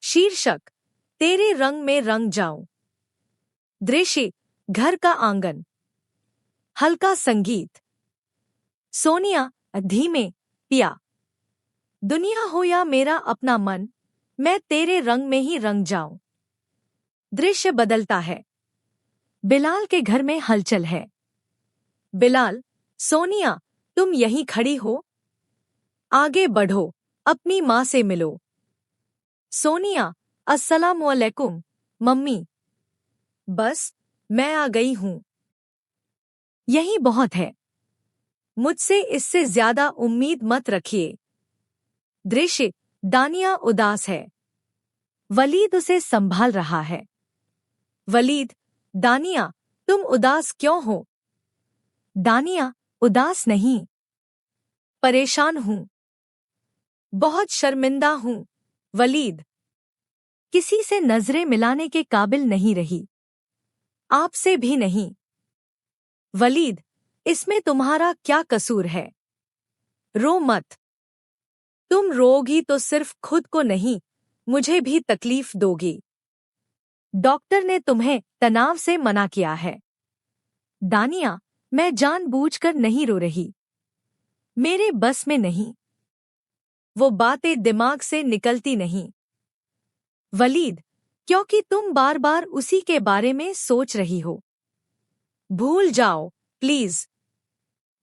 शीर्षक, तेरे रंग में रंग जाऊं। दृश्य, घर का आंगन। हल्का संगीत। सोनिया, धीमे, पिया। दुनिया हो या मेरा अपना मन, मैं तेरे रंग में ही रंग जाऊं। दृश्य बदलता है। बिलाल के घर में हलचल है। बिलाल, सोनिया, तुम यहीं खड़ी हो? आगे बढ़ो, अपनी माँ से मिलो। सोनिया, अस्सलामुअलैकुम, मम्मी। बस, मैं आ गई हूं। यही बहुत है। मुझसे इससे ज्यादा उम्मीद मत रखिए। दृश्य, दानिया उदास है। वलीद उसे संभाल रहा है। वलीद, दानिया, तुम उदास क्यों हो? दानिया, उदास नहीं, परेशान हूं। बहुत शर्मिंदा हूं। वलीद, किसी से नजरें मिलाने के काबिल नहीं रही, आपसे भी नहीं। वलीद, इसमें तुम्हारा क्या कसूर है? रो मत। तुम रोगी तो सिर्फ खुद को नहीं, मुझे भी तकलीफ दोगी। डॉक्टर ने तुम्हें तनाव से मना किया है। दानिया, मैं जानबूझकर नहीं रो रही, मेरे बस में नहीं। वो बातें दिमाग से निकलती नहीं। वलीद, क्योंकि तुम बार बार उसी के बारे में सोच रही हो। भूल जाओ, प्लीज।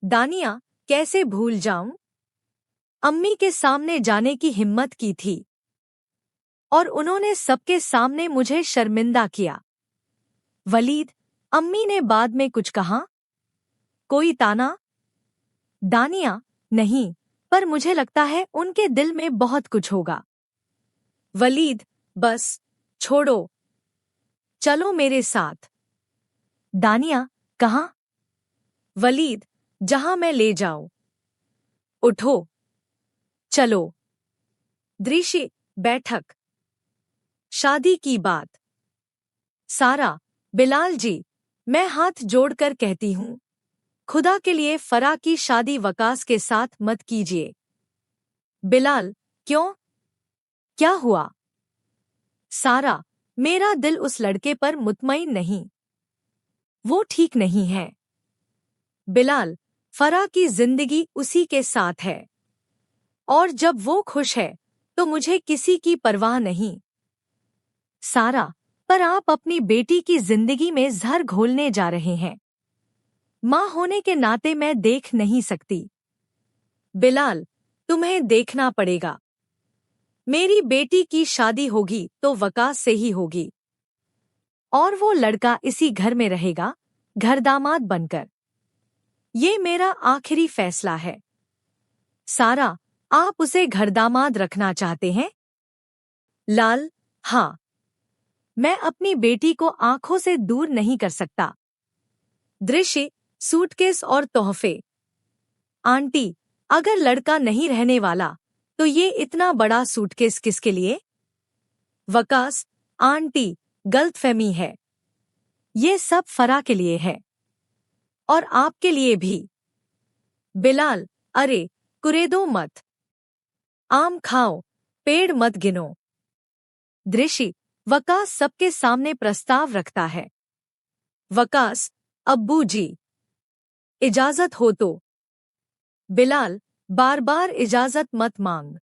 दानिया, कैसे भूल जाऊं? अम्मी के सामने जाने की हिम्मत की थी और उन्होंने सबके सामने मुझे शर्मिंदा किया। वलीद, अम्मी ने बाद में कुछ कहा? कोई ताना? दानिया, नहीं, पर मुझे लगता है उनके दिल में बहुत कुछ होगा। वलीद, बस, छोड़ो, चलो मेरे साथ। दानिया, कहाँ? वलीद, जहां मैं ले जाऊं। उठो, चलो। दृश्य, बैठक। शादी की बात। सारा, बिलाल जी, मैं हाथ जोड़कर कहती हूं, खुदा के लिए फरा की शादी वकास के साथ मत कीजिए। बिलाल, क्यों? क्या हुआ? सारा, मेरा दिल उस लड़के पर मुतमईन नहीं, वो ठीक नहीं है। बिलाल, फरा की जिंदगी उसी के साथ है और जब वो खुश है तो मुझे किसी की परवाह नहीं। सारा, पर आप अपनी बेटी की जिंदगी में जहर घोलने जा रहे हैं। माँ होने के नाते मैं देख नहीं सकती। बिलाल, तुम्हें देखना पड़ेगा। मेरी बेटी की शादी होगी तो वकास से ही होगी और वो लड़का इसी घर में रहेगा, घरदामाद बनकर। ये मेरा आखिरी फैसला है। सारा, आप उसे घरदामाद रखना चाहते हैं? लाल, हाँ। मैं अपनी बेटी को आंखों से दूर नहीं कर सकता। दृश्य, सूटकेस और तोहफे। आंटी, अगर लड़का नहीं रहने वाला तो ये इतना बड़ा सूटकेस किसके लिए? वकास, आंटी, गलतफहमी है। ये सब फरा के लिए है और आपके लिए भी। बिलाल, अरे, कुरेदो मत। आम खाओ, पेड़ मत गिनो। दृश्य, वकास सबके सामने प्रस्ताव रखता है। वकास, अब्बू जी, इजाजत हो तो। बिलाल, बार बार इजाजत मत मांग।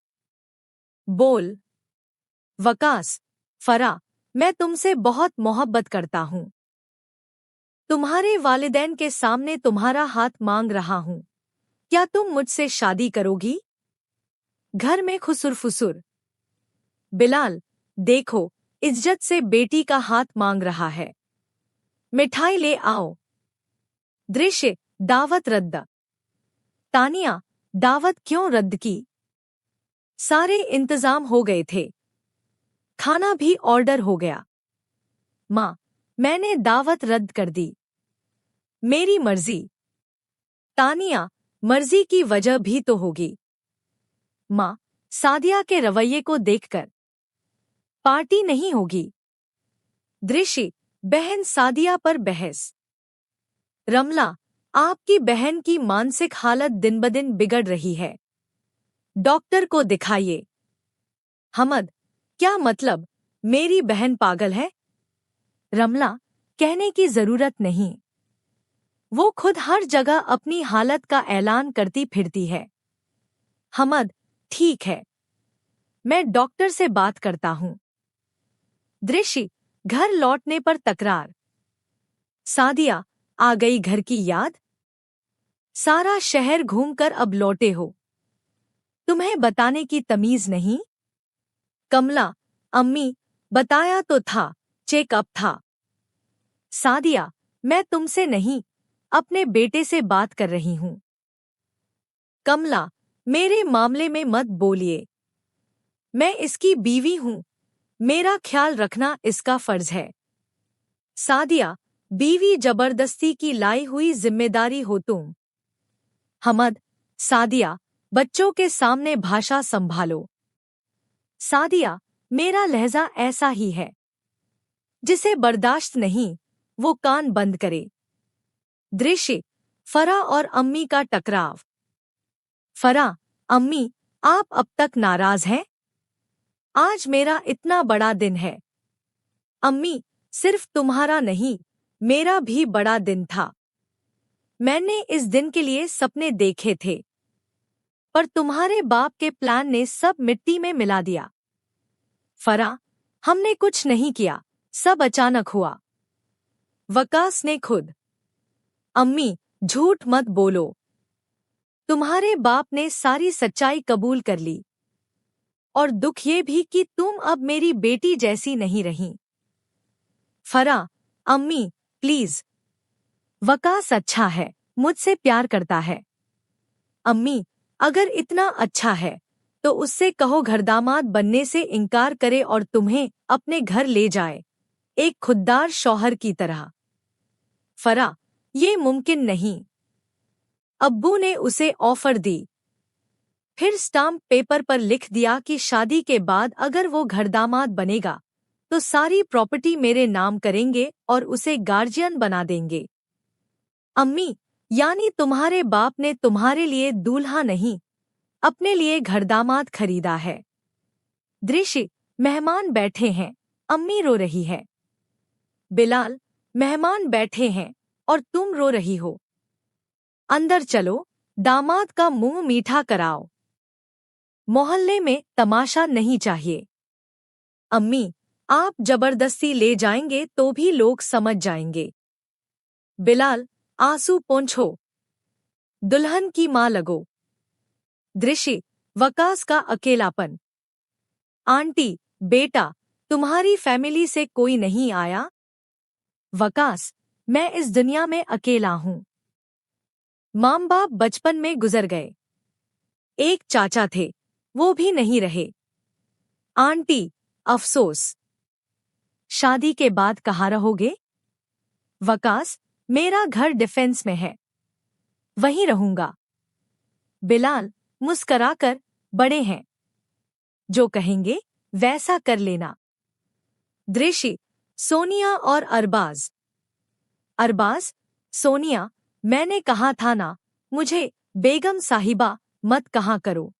बोल। वकास, फरा, मैं तुमसे बहुत मोहब्बत करता हूँ। तुम्हारे वालिदैन के सामने तुम्हारा हाथ मांग रहा हूँ, क्या तुम मुझसे शादी करोगी? घर में खुसुर-फुसुर। बिलाल, देखो, इज्जत से बेटी का हाथ मांग रहा है। मिठाई ले आओ। दृश्य, दावत रद्द। तानिया, दावत क्यों रद्द की? सारे इंतजाम हो गए थे, खाना भी ऑर्डर हो गया। माँ, मैंने दावत रद्द कर दी। मेरी मर्जी। तानिया, मर्जी की वजह भी तो होगी। माँ, सादिया के रवैये को देखकर पार्टी नहीं होगी। दृश्य, बहन सादिया पर बहस। रमला, आपकी बहन की मानसिक हालत दिन ब दिन बिगड़ रही है, डॉक्टर को दिखाइए। हमद, क्या मतलब? मेरी बहन पागल है? रमला, कहने की जरूरत नहीं। वो खुद हर जगह अपनी हालत का ऐलान करती फिरती है। हमद, ठीक है, मैं डॉक्टर से बात करता हूँ। दृश्य, घर लौटने पर तकरार। सादिया, आ गई घर की याद? सारा शहर घूमकर अब लौटे हो, तुम्हें बताने की तमीज नहीं? कमला, अम्मी, बताया तो था, चेकअप था। सादिया, मैं तुमसे नहीं, अपने बेटे से बात कर रही हूँ। कमला, मेरे मामले में मत बोलिए, मैं इसकी बीवी हूँ, मेरा ख्याल रखना इसका फर्ज है। सादिया, बीवी जबरदस्ती की लाई हुई जिम्मेदारी हो तुम। हमद, सादिया, बच्चों के सामने भाषा संभालो। सादिया, मेरा लहजा ऐसा ही है, जिसे बर्दाश्त नहीं, वो कान बंद करे। दृश्य, फरा और अम्मी का टकराव। फरा, अम्मी, आप अब तक नाराज हैं? आज मेरा इतना बड़ा दिन है। अम्मी, सिर्फ तुम्हारा नहीं, मेरा भी बड़ा दिन था। मैंने इस दिन के लिए सपने देखे थे, पर तुम्हारे बाप के प्लान ने सब मिट्टी में मिला दिया। फरा, हमने कुछ नहीं किया, सब अचानक हुआ। वकास ने खुद। अम्मी, झूठ मत बोलो, तुम्हारे बाप ने सारी सच्चाई कबूल कर ली, और दुख ये भी कि तुम अब मेरी बेटी जैसी नहीं रही। फरा, अम्मी, प्लीज, वकास अच्छा है, मुझसे प्यार करता है। अम्मी, अगर इतना अच्छा है तो उससे कहो घरदामाद बनने से इनकार करे और तुम्हें अपने घर ले जाए, एक खुददार शौहर की तरह। फरा, ये मुमकिन नहीं। अब्बू ने उसे ऑफर दी, फिर स्टाम्प पेपर पर लिख दिया कि शादी के बाद अगर वो घरदामाद बनेगा तो सारी प्रॉपर्टी मेरे नाम करेंगे और उसे गार्जियन बना देंगे। अम्मी, यानी तुम्हारे बाप ने तुम्हारे लिए दूल्हा नहीं, अपने लिए घरदामाद खरीदा है। दृश्य, मेहमान बैठे हैं, अम्मी रो रही है। बिलाल, मेहमान बैठे हैं और तुम रो रही हो। अंदर चलो, दामाद का मुंह मीठा कराओ। मोहल्ले में तमाशा नहीं चाहिए। अम्मी, आप जबरदस्ती ले जाएंगे तो भी लोग समझ जाएंगे। बिलाल, आंसू पोंछो, दुल्हन की मां लगो। दृश्य, वकास का अकेलापन। आंटी, बेटा, तुम्हारी फैमिली से कोई नहीं आया? वकास, मैं इस दुनिया में अकेला हूँ। माम बाप बचपन में गुजर गए। एक चाचा थे, वो भी नहीं रहे। आंटी, अफसोस। शादी के बाद कहाँ रहोगे? वकास, मेरा घर डिफेंस में है, वहीं रहूंगा। बिलाल, मुस्कराकर, बड़े हैं, जो कहेंगे वैसा कर लेना। दृश्य, सोनिया और अरबाज। अरबाज, सोनिया, मैंने कहा था ना, मुझे बेगम साहिबा मत कहा करो।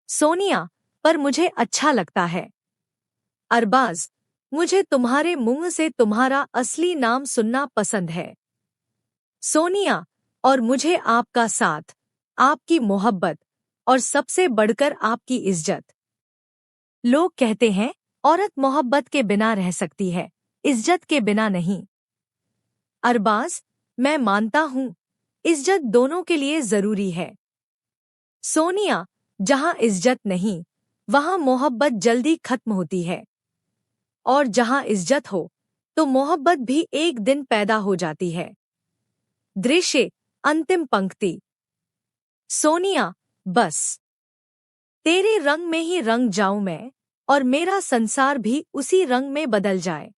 सोनिया, पर मुझे अच्छा लगता है। अरबाज, मुझे तुम्हारे मुंह से तुम्हारा असली नाम सुनना पसंद है। सोनिया, और मुझे आपका साथ, आपकी मोहब्बत और सबसे बढ़कर आपकी इज्जत। लोग कहते हैं औरत मोहब्बत के बिना रह सकती है, इज्जत के बिना नहीं। अरबाज, मैं मानता हूँ, इज्जत दोनों के लिए जरूरी है। सोनिया, जहाँ इज्जत नहीं, वहाँ मोहब्बत जल्दी खत्म होती है, और जहाँ इज्जत हो तो मोहब्बत भी एक दिन पैदा हो जाती है। दृश्य, अंतिम पंक्ति। सोनिया, बस तेरे रंग में ही रंग जाऊं मैं, और मेरा संसार भी उसी रंग में बदल जाए।